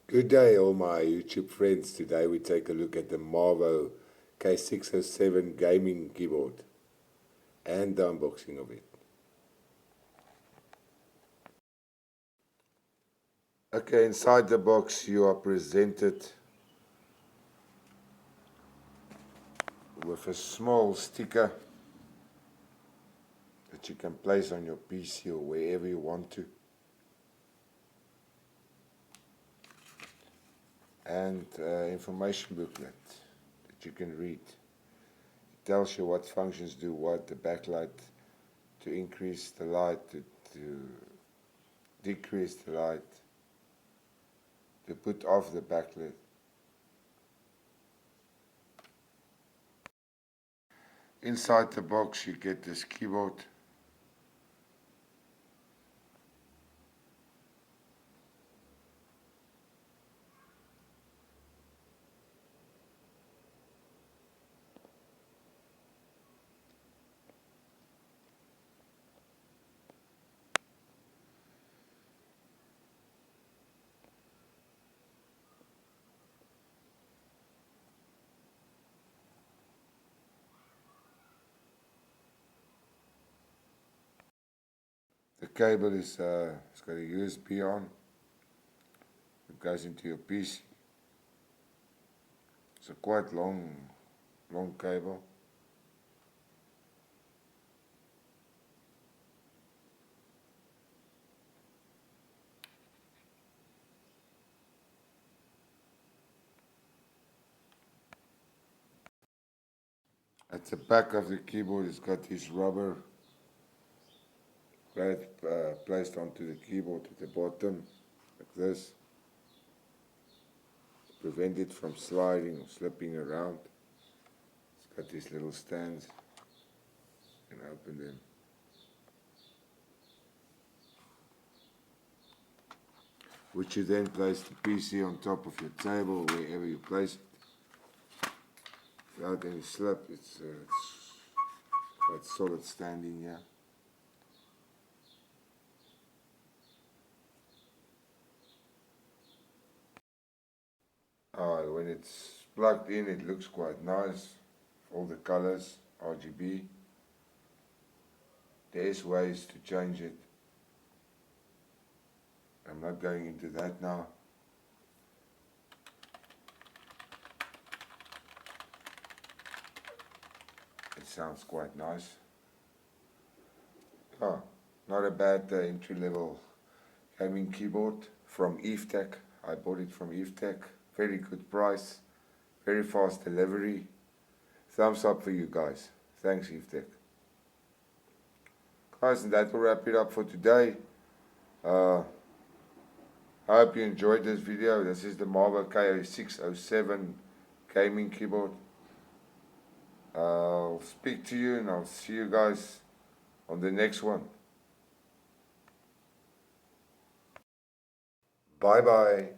Good day, all my YouTube friends. Today we take a look at the MARVO K607 gaming keyboard and the unboxing of it. Okay, inside the box you are presented with a small sticker that you can place on your PC or wherever you want to. And information booklet that you can read. It tells you what functions do what, the backlight to increase the light, to decrease the light, to put off the backlight. Inside the box you get this keyboard. The cable is it's got a USB on. It goes into your PC. It's a quite long cable. At the back of the keyboard, it's got this rubber plate placed onto the keyboard at the bottom, like this. Prevent it from sliding or slipping around. It's got these little stands. You can open them. Which you then place the PC on top of your table, wherever you place it. Without any slip, it's quite solid standing here. When it's plugged in, it looks quite nice. All the colors, RGB. There's ways to change it. I'm not going into that now. It sounds quite nice. Oh, not a bad entry-level gaming keyboard from EveTech. I bought it from EveTech. Very good price, very fast delivery. Thumbs up for you guys. Thanks, EveTech. Guys, and that will wrap it up for today. I hope you enjoyed this video. This is the MARVO K607 gaming keyboard. I'll speak to you and I'll see you guys on the next one. Bye bye.